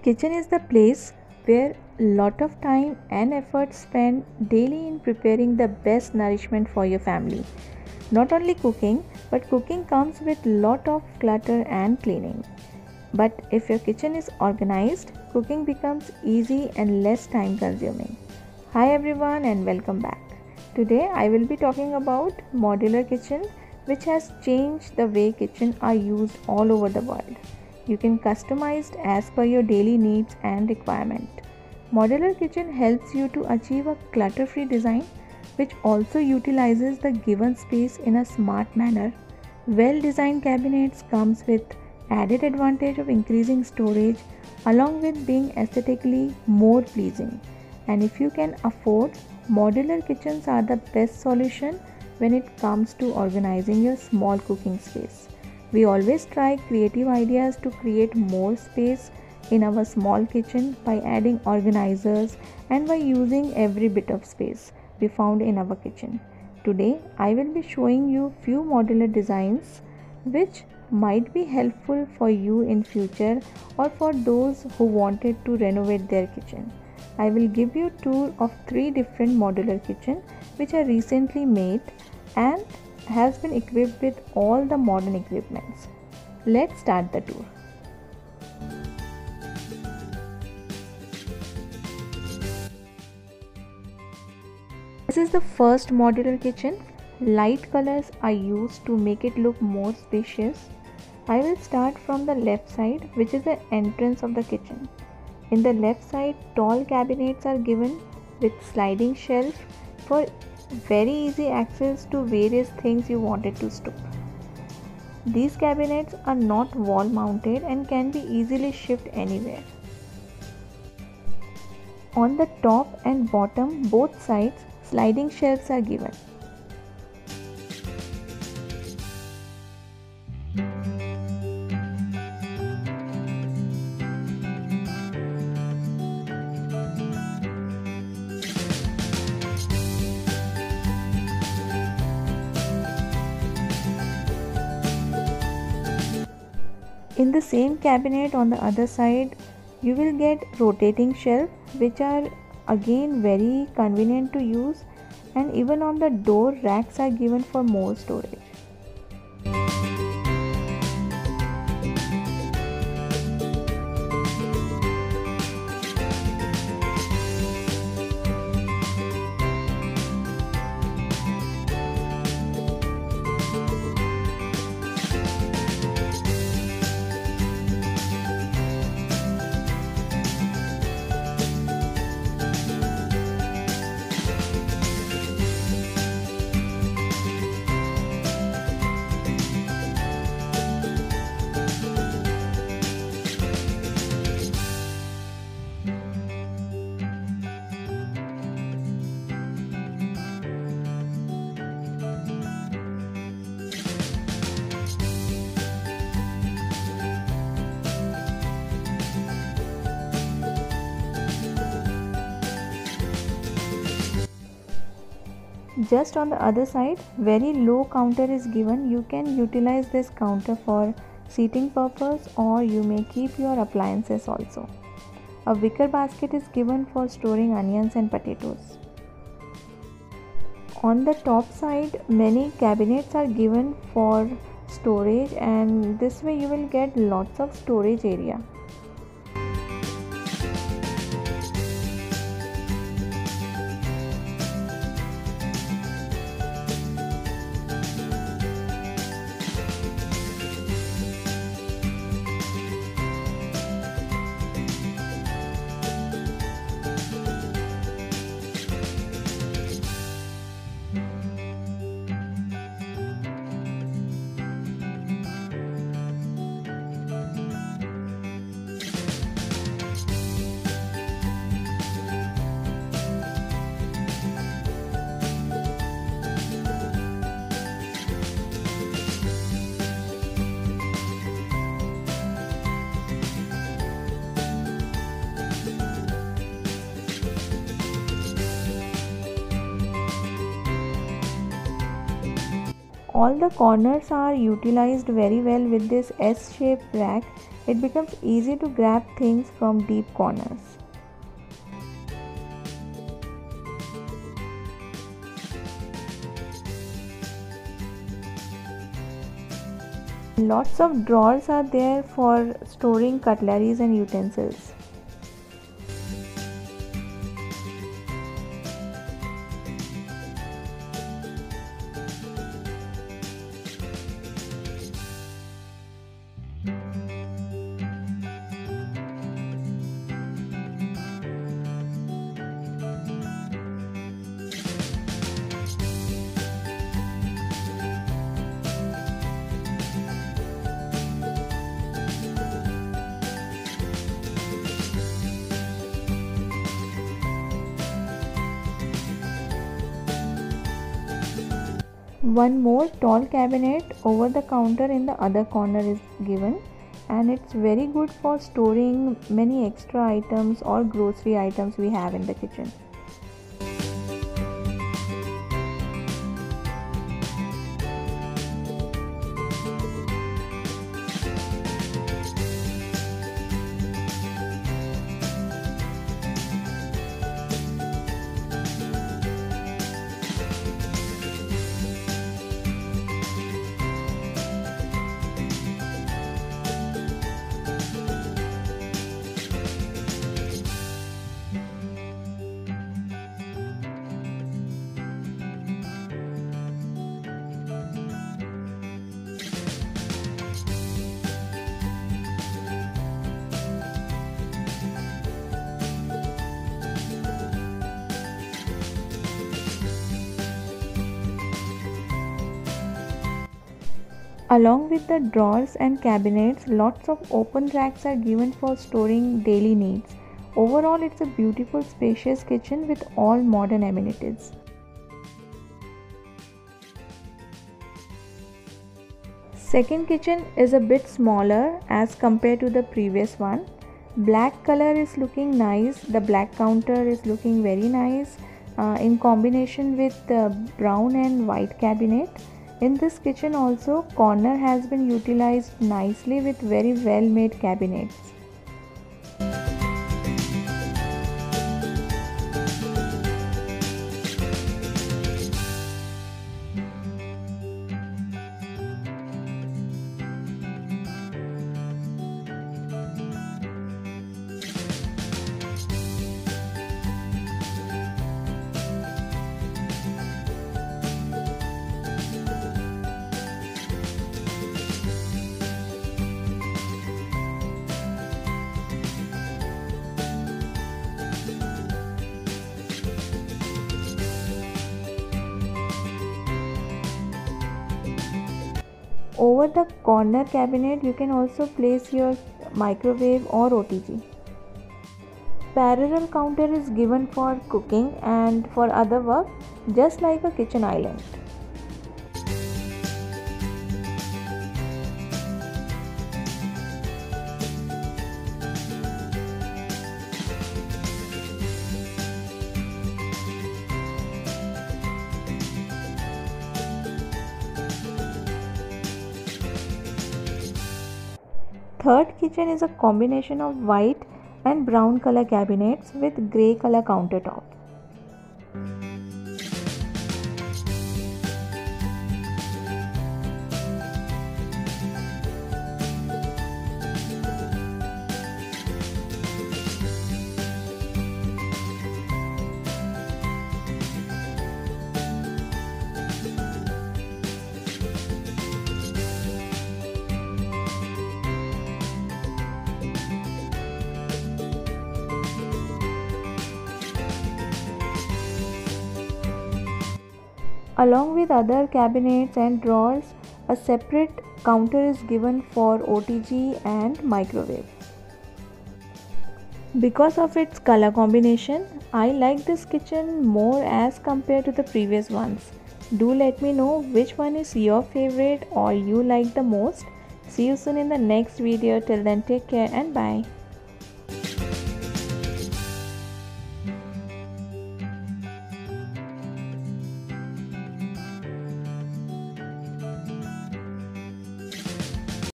Kitchen is the place where lot of time and effort spent daily in preparing the best nourishment for your family. Not only cooking, but cooking comes with lot of clutter and cleaning. But if your kitchen is organized, cooking becomes easy and less time consuming. Hi everyone and welcome back. Today I will be talking about modular kitchen, which has changed the way kitchen are used all over the world. You can customize as per your daily needs and requirement. Modular kitchen helps you to achieve a clutter-free design which also utilizes the given space in a smart manner. Well-designed cabinets comes with added advantage of increasing storage along with being aesthetically more pleasing. And if you can afford, modular kitchens are the best solution when it comes to organizing your small cooking space. We always try creative ideas to create more space in our small kitchen by adding organizers and by using every bit of space we found in our kitchen. Today I will be showing you few modular designs which might be helpful for you in future or for those who wanted to renovate their kitchen. I will give you tour of 3 different modular kitchen which are recently made and has been equipped with all the modern equipments. Let's start the tour. This is the first modular kitchen. Light colors are used to make it look more spacious. I will start from the left side, which is the entrance of the kitchen. In the left side, tall cabinets are given with sliding shelf for very easy access to various things you wanted to store. These cabinets are not wall mounted and can be easily shifted anywhere. On the top and bottom both sides, sliding shelves are given. In the same cabinet on the other side, you will get rotating shelves which are again very convenient to use, and even on the door racks are given for more storage. Just on the other side, very low counter is given. You can utilize this counter for seating purpose or you may keep your appliances also. A wicker basket is given for storing onions and potatoes. On the top side, many cabinets are given for storage, and this way you will get lots of storage area. All the corners are utilized very well with this S-shaped rack. it becomes easy to grab things from deep corners. Lots of drawers are there for storing cutleries and utensils. One more tall cabinet over the counter in the other corner is given, and it's very good for storing many extra items or grocery items we have in the kitchen. Along with the drawers and cabinets, lots of open racks are given for storing daily needs. Overall, it's a beautiful, spacious kitchen with all modern amenities. Second kitchen is a bit smaller as compared to the previous one. Black color is looking nice. The black counter is looking very nice in combination with the brown and white cabinet. In this kitchen also, corner has been utilized nicely with very well made cabinets. Over the corner cabinet, you can also place your microwave or OTG. Parallel counter is given for cooking and for other work, just like a kitchen island. Third kitchen is a combination of white and brown color cabinets with grey color countertop. Along with other cabinets and drawers, a separate counter is given for OTG and microwave. Because of its color combination, I like this kitchen more as compared to the previous ones. Do let me know which one is your favorite or you like the most. See you soon in the next video. Till then, take care and bye.